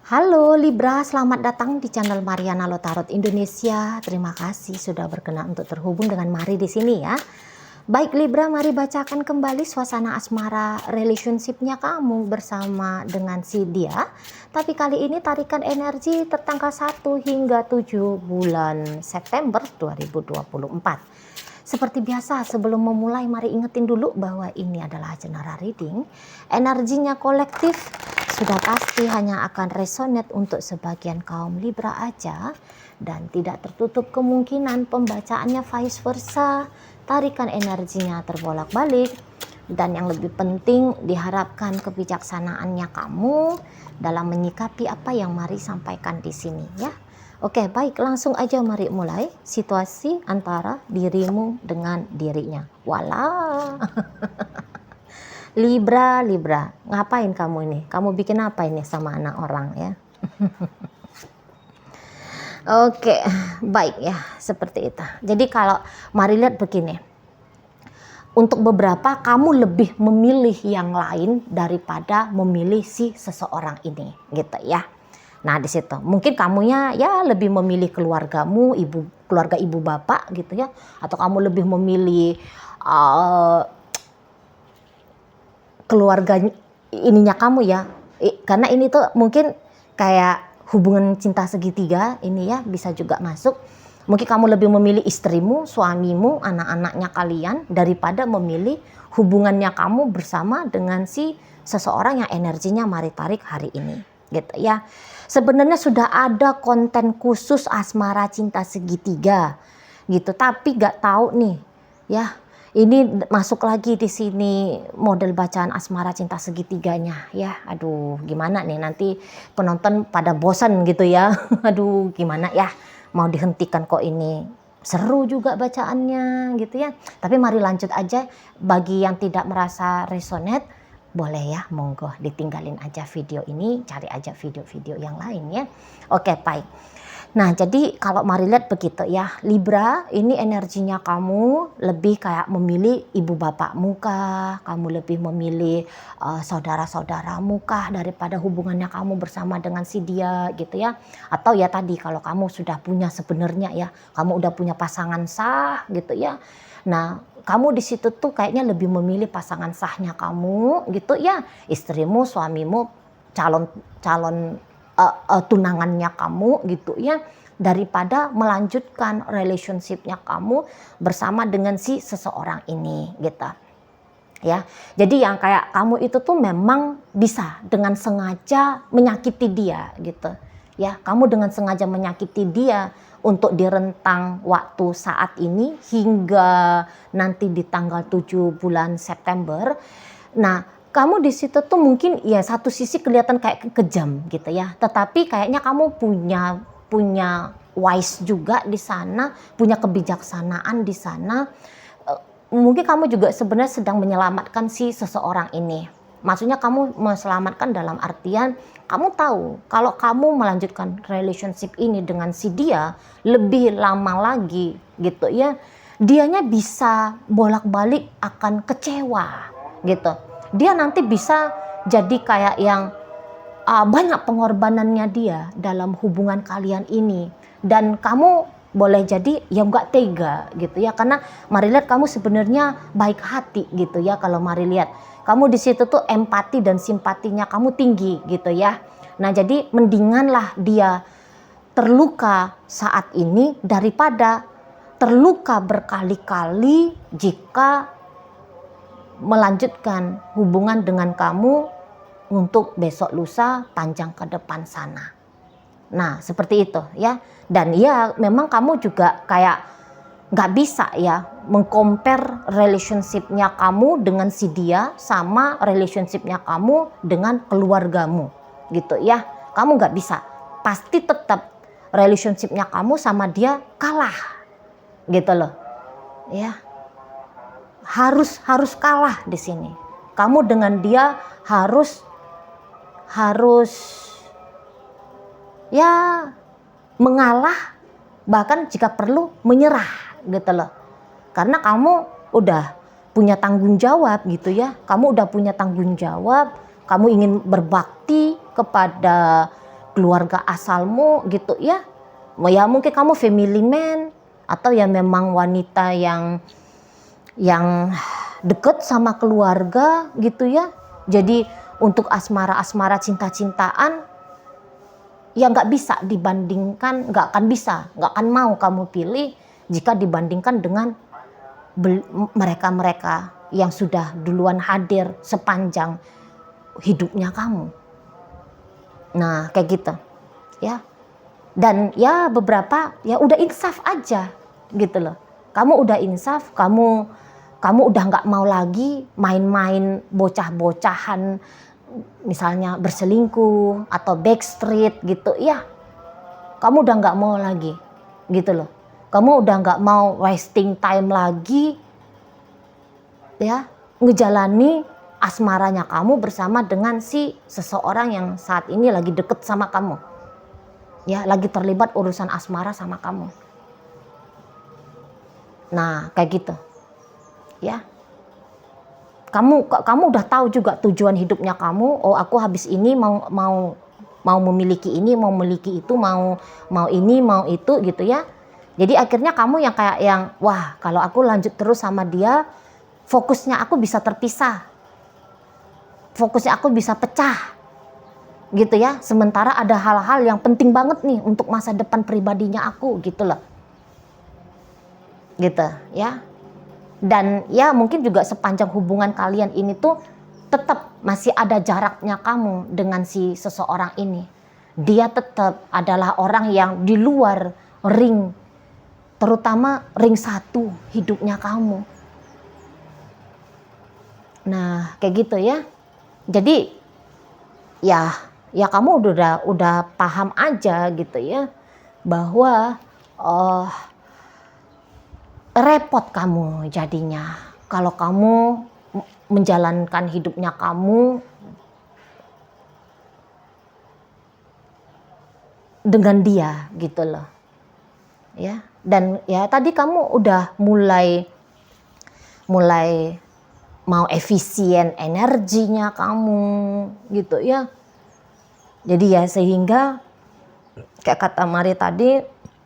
Halo Libra, selamat datang di channel Mariana Lotarot Indonesia. Terima kasih sudah berkenan untuk terhubung dengan Mari di sini ya. Baik Libra, mari bacakan kembali suasana asmara relationship-nya kamu bersama dengan si dia. Tapi kali ini tarikan energi tertanggal 1 hingga 7 bulan September 2024. Seperti biasa, sebelum memulai mari ingetin dulu bahwa ini adalah general reading. Energinya kolektif, sudah pasti hanya akan resonate untuk sebagian kaum Libra aja, dan tidak tertutup kemungkinan pembacaannya vice versa. Tarikan energinya terbolak-balik, dan yang lebih penting diharapkan kebijaksanaannya kamu dalam menyikapi apa yang Mari sampaikan di sini ya. Oke, baik, langsung aja mari mulai situasi antara dirimu dengan dirinya. Walah. Libra, ngapain kamu ini? Kamu bikin apa ini sama anak orang ya? Oke, baik ya, seperti itu. Jadi kalau mari lihat begini. Untuk beberapa kamu lebih memilih yang lain daripada memilih si seseorang ini, gitu ya. Nah, di situ mungkin kamunya ya lebih memilih keluargamu, keluarga ibu bapak gitu ya, atau kamu lebih memilih keluarga ininya kamu ya, karena ini tuh mungkin kayak hubungan cinta segitiga ini ya, bisa juga masuk. Mungkin kamu lebih memilih istrimu, suamimu, anak-anaknya kalian daripada memilih hubungannya kamu bersama dengan si seseorang yang energinya mari tarik hari ini, gitu ya. Sebenarnya sudah ada konten khusus asmara cinta segitiga gitu, tapi gak tahu nih ya. Ini masuk lagi di sini model bacaan asmara cinta segitiganya ya. Aduh, gimana nih nanti penonton pada bosan gitu ya. Aduh, gimana ya? Mau dihentikan kok ini. Seru juga bacaannya gitu ya. Tapi mari lanjut aja. Bagi yang tidak merasa resonate, boleh ya, monggo ditinggalin aja video ini, cari aja video-video yang lain ya. Oke, baik. Nah, jadi kalau mari lihat begitu ya, Libra, ini energinya kamu lebih kayak memilih ibu bapakmu kah, kamu lebih memilih saudara-saudaramu kah daripada hubungannya kamu bersama dengan si dia gitu ya. Atau ya tadi kalau kamu sudah punya sebenarnya ya, kamu udah punya pasangan sah gitu ya. Nah, kamu di situ tuh kayaknya lebih memilih pasangan sahnya kamu gitu ya, istrimu, suamimu, calon tunangannya kamu gitu ya, daripada melanjutkan relationshipnya kamu bersama dengan si seseorang ini gitu ya. Jadi yang kayak kamu itu tuh memang bisa dengan sengaja menyakiti dia gitu ya. Kamu dengan sengaja menyakiti dia untuk di rentang waktu saat ini hingga nanti di tanggal 7 bulan September. Nah, kamu di situ tuh mungkin ya satu sisi kelihatan kayak kejam gitu ya, tetapi kayaknya kamu punya wise juga di sana, punya kebijaksanaan di sana. Mungkin kamu juga sebenarnya sedang menyelamatkan si seseorang ini. Maksudnya kamu menyelamatkan dalam artian kamu tahu kalau kamu melanjutkan relationship ini dengan si dia lebih lama lagi gitu ya, dianya bisa bolak-balik akan kecewa gitu. Dia nanti bisa jadi kayak yang banyak pengorbanannya dia dalam hubungan kalian ini, dan kamu boleh jadi ya nggak tega gitu ya, karena mari lihat kamu sebenarnya baik hati gitu ya. Kalau mari lihat kamu di situ tuh empati dan simpatinya kamu tinggi gitu ya. Nah, jadi mendinganlah dia terluka saat ini daripada terluka berkali-kali jika melanjutkan hubungan dengan kamu untuk besok lusa panjang ke depan sana. Nah, seperti itu ya. Dan ya memang kamu juga kayak nggak bisa ya mengcompare relationship-nya kamu dengan si dia sama relationship-nya kamu dengan keluargamu gitu ya. Kamu nggak bisa. Pasti tetap relationship-nya kamu sama dia kalah gitu loh ya. Harus kalah di sini. Kamu dengan dia harus ya mengalah, bahkan jika perlu menyerah gitu loh. Karena kamu udah punya tanggung jawab gitu ya. Kamu udah punya tanggung jawab, kamu ingin berbakti kepada keluarga asalmu gitu ya. Ya mungkin kamu family man atau ya memang wanita yang deket sama keluarga gitu ya. Jadi untuk asmara-asmara cinta-cintaan ya nggak bisa dibandingkan, nggak akan mau kamu pilih jika dibandingkan dengan mereka-mereka yang sudah duluan hadir sepanjang hidupnya kamu. Nah kayak gitu ya. Dan ya beberapa ya udah insaf aja gitu loh. Kamu udah insaf, kamu udah nggak mau lagi main-main bocah-bocahan, misalnya berselingkuh atau backstreet gitu ya. Kamu udah nggak mau lagi gitu loh. Kamu udah nggak mau wasting time lagi ya ngejalani asmaranya kamu bersama dengan si seseorang yang saat ini lagi deket sama kamu. Ya, lagi terlibat urusan asmara sama kamu. Nah, kayak gitu. Ya. Kamu udah tahu juga tujuan hidupnya kamu. Oh, aku habis ini mau memiliki ini, mau memiliki itu, mau ini, mau itu gitu ya. Jadi akhirnya kamu yang kayak wah, kalau aku lanjut terus sama dia, fokusnya aku bisa terpisah. Fokusnya aku bisa pecah. Gitu ya, sementara ada hal-hal yang penting banget nih untuk masa depan pribadinya aku gitu loh. Gitu ya. Dan ya mungkin juga sepanjang hubungan kalian ini tuh tetap masih ada jaraknya kamu dengan si seseorang ini. Dia tetap adalah orang yang di luar ring, terutama ring 1 hidupnya kamu. Nah kayak gitu ya. Jadi ya kamu udah paham aja gitu ya bahwa repot kamu jadinya kalau kamu menjalankan hidupnya kamu dengan dia gitu loh ya. Dan ya tadi kamu udah mulai mau efisien energinya kamu gitu ya. Jadi ya sehingga kayak kata Mari tadi,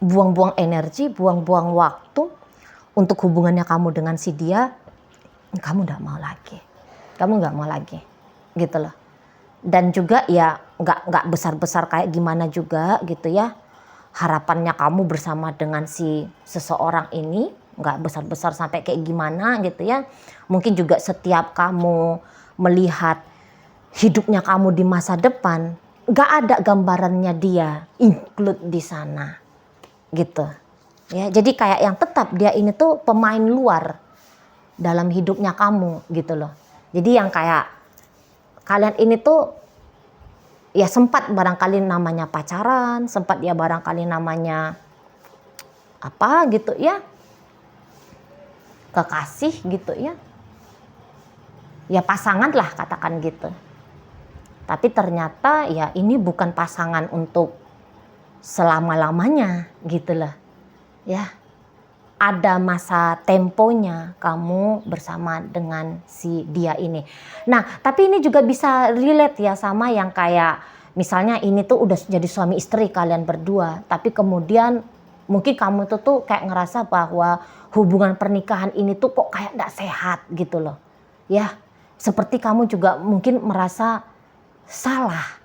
buang-buang energi, buang-buang waktu untuk hubungannya kamu dengan si dia, kamu nggak mau lagi gitu loh. Dan juga ya nggak besar-besar kayak gimana juga gitu ya harapannya kamu bersama dengan si seseorang ini, nggak besar-besar sampai kayak gimana gitu ya. Mungkin juga setiap kamu melihat hidupnya kamu di masa depan, gak ada gambarannya dia include di sana gitu ya. Jadi kayak yang tetap dia ini tuh pemain luar dalam hidupnya kamu gitu loh. Jadi yang kayak kalian ini tuh ya sempat barangkali namanya pacaran, sempat ya barangkali namanya apa gitu ya, kekasih gitu ya, ya pasangan lah katakan gitu. Tapi ternyata ya ini bukan pasangan untuk selama-lamanya gitu loh. Ya, ada masa temponya kamu bersama dengan si dia ini. Nah, tapi ini juga bisa relate ya sama yang kayak misalnya ini tuh udah jadi suami istri kalian berdua. Tapi kemudian mungkin kamu tuh kayak ngerasa bahwa hubungan pernikahan ini tuh kok kayak gak sehat gitu loh. Ya, seperti kamu juga mungkin merasa salah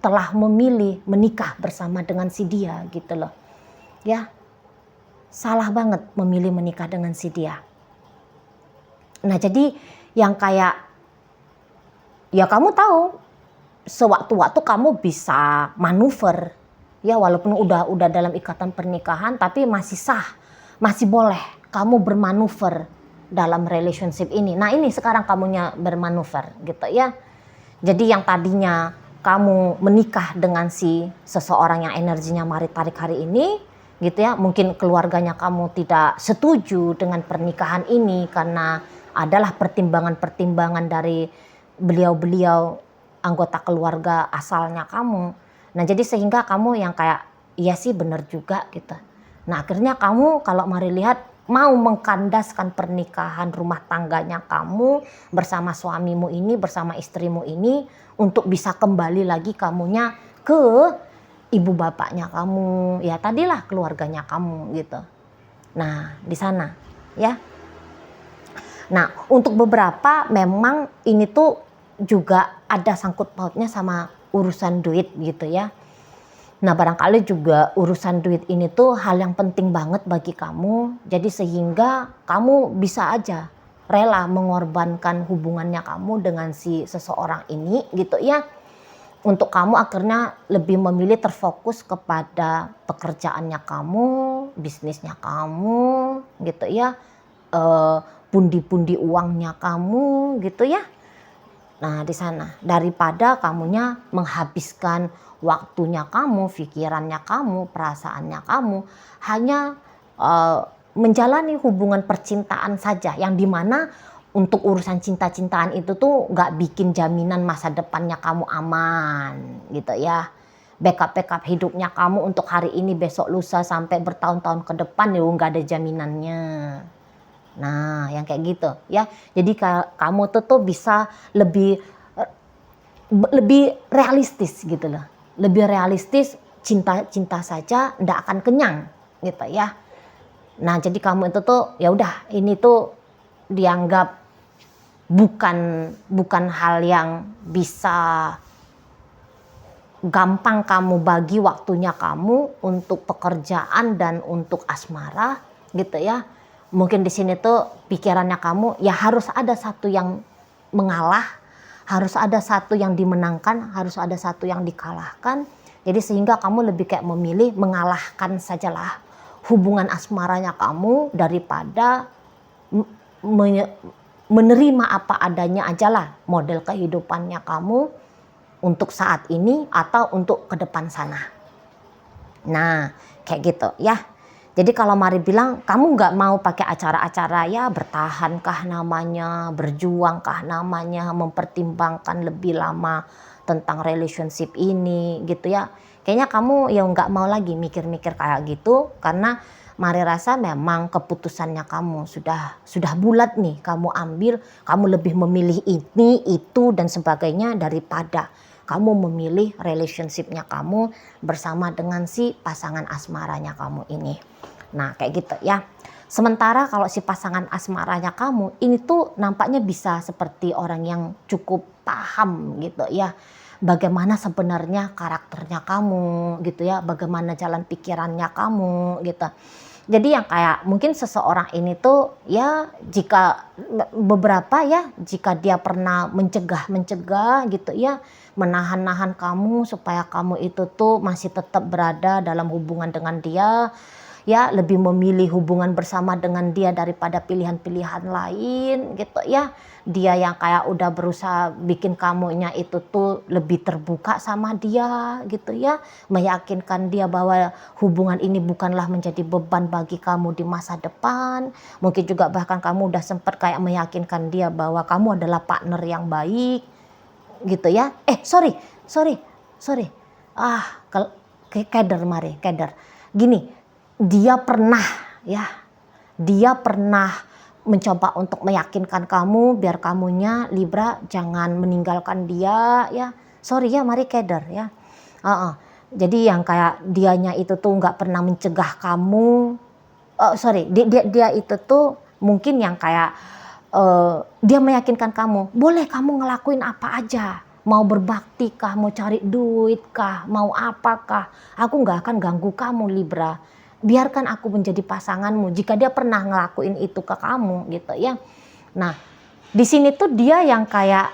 telah memilih menikah bersama dengan si dia gitu loh ya. Salah banget memilih menikah dengan si dia. Nah jadi yang kayak ya kamu tahu sewaktu-waktu kamu bisa manuver ya, walaupun udah dalam ikatan pernikahan tapi masih sah, masih boleh kamu bermanuver dalam relationship ini. Nah ini sekarang kamunya bermanuver gitu ya. Jadi yang tadinya kamu menikah dengan si seseorang yang energinya Mari tarik hari ini gitu ya, mungkin keluarganya kamu tidak setuju dengan pernikahan ini karena adalah pertimbangan-pertimbangan dari beliau-beliau anggota keluarga asalnya kamu. Nah jadi sehingga kamu yang kayak iya sih benar juga gitu. Nah akhirnya kamu kalau Mari lihat mau mengkandaskan pernikahan rumah tangganya kamu bersama suamimu ini, bersama istrimu ini untuk bisa kembali lagi kamunya ke ibu bapaknya kamu, ya tadilah keluarganya kamu gitu. Nah, di sana ya. Nah, untuk beberapa memang ini tuh juga ada sangkut pautnya sama urusan duit gitu ya. Nah, barangkali juga urusan duit ini tuh hal yang penting banget bagi kamu. Jadi sehingga kamu bisa aja rela mengorbankan hubungannya kamu dengan si seseorang ini gitu ya. Untuk kamu akhirnya lebih memilih terfokus kepada pekerjaannya kamu, bisnisnya kamu gitu ya. Pundi-pundi uangnya kamu gitu ya. Nah, di sana daripada kamunya menghabiskan waktunya kamu, pikirannya kamu, perasaannya kamu hanya menjalani hubungan percintaan saja, yang dimana untuk urusan cinta-cintaan itu tuh nggak bikin jaminan masa depannya kamu aman gitu ya. Backup hidupnya kamu untuk hari ini, besok, lusa sampai bertahun-tahun ke depan ya nggak ada jaminannya. Nah, yang kayak gitu ya. Jadi kamu tuh bisa lebih realistis gitu loh. Lebih realistis, cinta saja ndak akan kenyang gitu ya. Nah, jadi kamu itu tuh ya udah, ini tuh dianggap bukan hal yang bisa gampang kamu bagi waktunya kamu untuk pekerjaan dan untuk asmara gitu ya. Mungkin di sini tuh pikirannya kamu ya harus ada satu yang mengalah, harus ada satu yang dimenangkan, harus ada satu yang dikalahkan. Jadi sehingga kamu lebih kayak memilih mengalahkan sajalah hubungan asmaranya kamu daripada menerima apa adanya ajalah model kehidupannya kamu untuk saat ini atau untuk ke depan sana. Nah, kayak gitu ya. Jadi kalau Mari bilang kamu nggak mau pakai acara-acara ya bertahankah namanya, berjuangkah namanya, mempertimbangkan lebih lama tentang relationship ini gitu ya. Kayaknya kamu ya nggak mau lagi mikir-mikir kayak gitu, karena Mari rasa memang keputusannya kamu sudah bulat nih kamu ambil, kamu lebih memilih ini, itu dan sebagainya daripada kamu memilih relationshipnya kamu bersama dengan si pasangan asmaranya kamu ini. Nah, kayak gitu ya. Sementara kalau si pasangan asmaranya kamu ini tuh nampaknya bisa seperti orang yang cukup paham gitu ya. Bagaimana sebenarnya karakternya kamu gitu ya. Bagaimana jalan pikirannya kamu gitu. Jadi yang kayak mungkin seseorang ini tuh ya jika beberapa ya, jika dia pernah mencegah gitu ya, menahan-nahan kamu supaya kamu itu tuh masih tetap berada dalam hubungan dengan dia, ya lebih memilih hubungan bersama dengan dia daripada pilihan-pilihan lain gitu ya. Dia yang kayak udah berusaha bikin kamunya itu tuh lebih terbuka sama dia gitu ya, meyakinkan dia bahwa hubungan ini bukanlah menjadi beban bagi kamu di masa depan. Mungkin juga bahkan kamu udah sempat kayak meyakinkan dia bahwa kamu adalah partner yang baik gitu ya. Sorry. Keder Mari, keder. Gini, dia pernah mencoba untuk meyakinkan kamu biar kamunya Libra jangan meninggalkan dia ya. Sorry ya Mari, keder ya. Jadi yang kayak dianya itu tuh nggak pernah mencegah kamu. Dia itu tuh mungkin yang kayak dia meyakinkan kamu, boleh kamu ngelakuin apa aja. Mau berbakti kah, mau cari duit kah, mau apakah, aku nggak akan ganggu kamu Libra. Biarkan aku menjadi pasanganmu jika dia pernah ngelakuin itu ke kamu gitu ya. Nah, di sini tuh dia yang kayak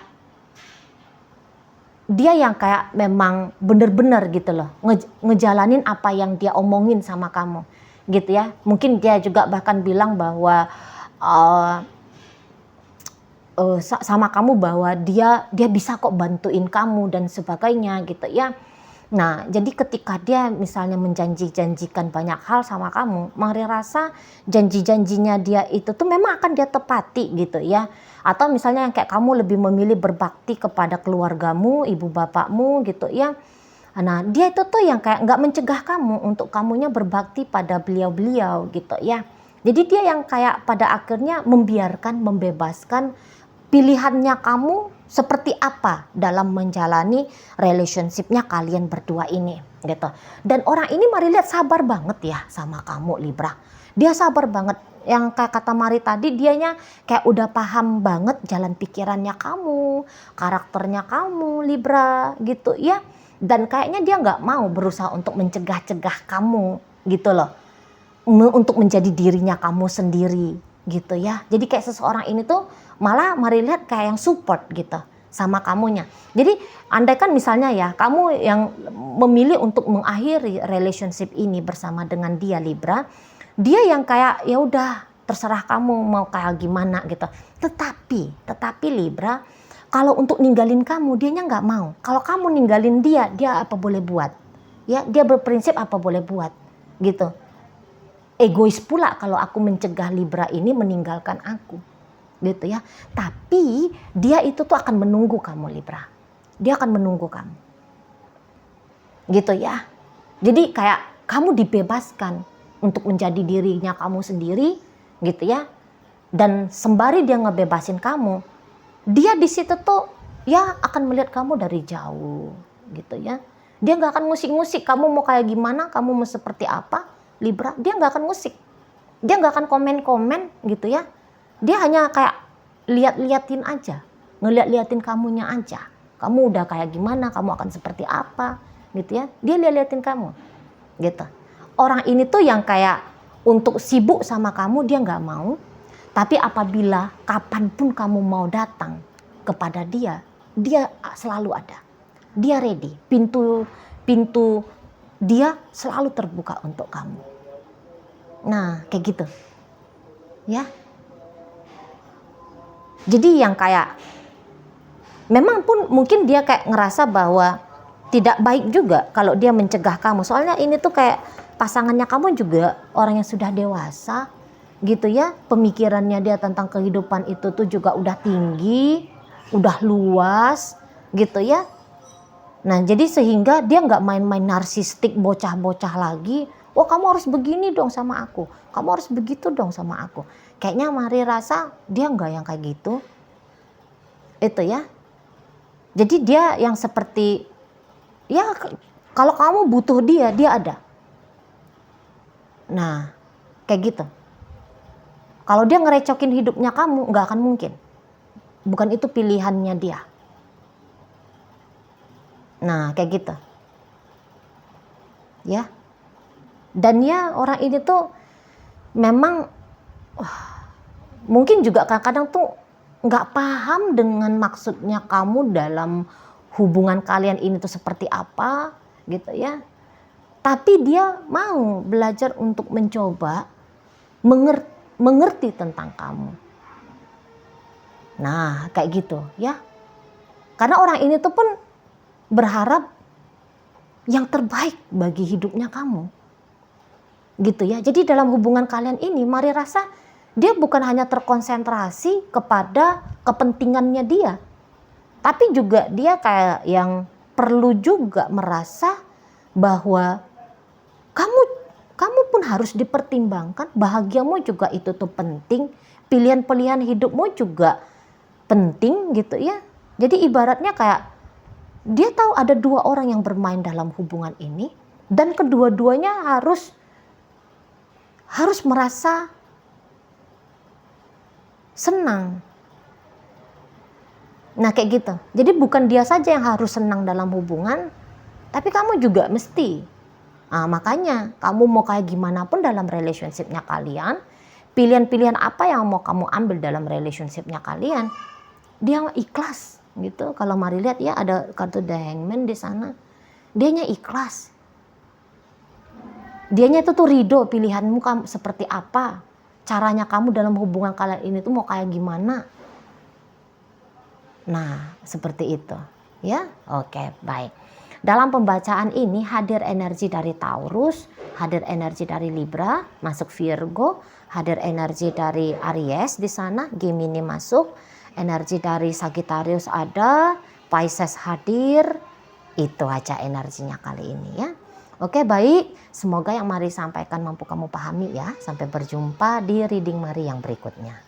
memang bener-bener gitu loh, ngejalanin apa yang dia omongin sama kamu gitu ya. Mungkin dia juga bahkan bilang bahwa sama kamu bahwa dia bisa kok bantuin kamu dan sebagainya gitu ya. Nah, jadi ketika dia misalnya menjanjikan banyak hal sama kamu, Mari rasa janji-janjinya dia itu tuh memang akan dia tepati gitu ya. Atau misalnya yang kayak kamu lebih memilih berbakti kepada keluargamu, ibu bapakmu gitu ya. Nah, dia itu tuh yang kayak nggak mencegah kamu untuk kamunya berbakti pada beliau-beliau gitu ya. Jadi dia yang kayak pada akhirnya membiarkan, membebaskan pilihannya kamu seperti apa dalam menjalani relationship-nya kalian berdua ini gitu. Dan orang ini Mari lihat sabar banget ya sama kamu Libra. Dia sabar banget. Yang kayak kata Mari tadi, dianya kayak udah paham banget jalan pikirannya kamu, karakternya kamu Libra gitu ya. Dan kayaknya dia nggak mau berusaha untuk mencegah-cegah kamu gitu loh. Untuk menjadi dirinya kamu sendiri gitu ya. Jadi kayak seseorang ini tuh malah Mari lihat kayak yang support gitu sama kamunya. Jadi andaikan misalnya ya kamu yang memilih untuk mengakhiri relationship ini bersama dengan dia Libra, dia yang kayak ya udah terserah kamu mau kayak gimana gitu. Tetapi Libra, kalau untuk ninggalin kamu dianya nggak mau. Kalau kamu ninggalin dia apa boleh buat? Ya, dia berprinsip apa boleh buat gitu. Egois pula kalau aku mencegah Libra ini meninggalkan aku gitu ya. Tapi dia itu tuh akan menunggu kamu Libra. Dia akan menunggu kamu gitu ya. Jadi kayak kamu dibebaskan untuk menjadi dirinya kamu sendiri gitu ya. Dan sembari dia ngebebasin kamu, dia di situ tuh ya akan melihat kamu dari jauh gitu ya. Dia nggak akan ngusik-ngusik kamu mau kayak gimana, kamu mau seperti apa Libra. Dia nggak akan ngusik, dia nggak akan komen-komen gitu ya. Dia hanya kayak liatin aja, ngeliatin kamunya aja. Kamu udah kayak gimana, kamu akan seperti apa gitu ya. Dia liatin kamu gitu. Orang ini tuh yang kayak untuk sibuk sama kamu dia nggak mau. Tapi apabila kapanpun kamu mau datang kepada dia, dia selalu ada. Dia ready. Pintu dia selalu terbuka untuk kamu. Nah, kayak gitu. Ya. Jadi yang kayak memang pun mungkin dia kayak ngerasa bahwa tidak baik juga kalau dia mencegah kamu. Soalnya ini tuh kayak pasangannya kamu juga orang yang sudah dewasa gitu ya. Pemikirannya dia tentang kehidupan itu tuh juga udah tinggi, udah luas gitu ya. Nah jadi sehingga dia nggak main-main narsistik bocah-bocah lagi. Oh kamu harus begini dong sama aku, kamu harus begitu dong sama aku. Kayaknya Mari rasa dia nggak yang kayak gitu. Itu ya. Jadi dia yang seperti ya kalau kamu butuh dia ada. Nah kayak gitu. Kalau dia ngerecokin hidupnya kamu nggak akan mungkin. Bukan itu pilihannya dia. Nah kayak gitu. Ya. Dan ya orang ini tuh memang mungkin juga kadang-kadang tuh nggak paham dengan maksudnya kamu dalam hubungan kalian ini tuh seperti apa gitu ya. Tapi dia mau belajar untuk mencoba mengerti tentang kamu. Nah kayak gitu ya. Karena orang ini tuh pun berharap yang terbaik bagi hidupnya kamu. Gitu ya. Jadi dalam hubungan kalian ini Mari rasa dia bukan hanya terkonsentrasi kepada kepentingannya dia. Tapi juga dia kayak yang perlu juga merasa bahwa kamu pun harus dipertimbangkan, bahagiamu juga itu tuh penting, pilihan-pilihan hidupmu juga penting gitu ya. Jadi ibaratnya kayak dia tahu ada dua orang yang bermain dalam hubungan ini dan kedua-duanya harus merasa senang. Nah kayak gitu. Jadi bukan dia saja yang harus senang dalam hubungan, tapi kamu juga mesti. Nah, makanya kamu mau kayak gimana pun dalam relationship-nya kalian, pilihan-pilihan apa yang mau kamu ambil dalam relationship-nya kalian, dia ikhlas gitu. Kalau Mari lihat ya ada kartu The Hangman di sana, dianya ikhlas. Dianya itu tuh ridho pilihanmu kamu seperti apa, caranya kamu dalam hubungan kalian ini tuh mau kayak gimana. Nah seperti itu ya. Oke baik. Dalam pembacaan ini hadir energi dari Taurus, hadir energi dari Libra, masuk Virgo, hadir energi dari Aries di sana, Gemini masuk, energi dari Sagittarius ada, Pisces hadir. Itu aja energinya kali ini ya. Oke, baik. Semoga yang Mari sampaikan mampu kamu pahami ya. Sampai berjumpa di reading Mari yang berikutnya.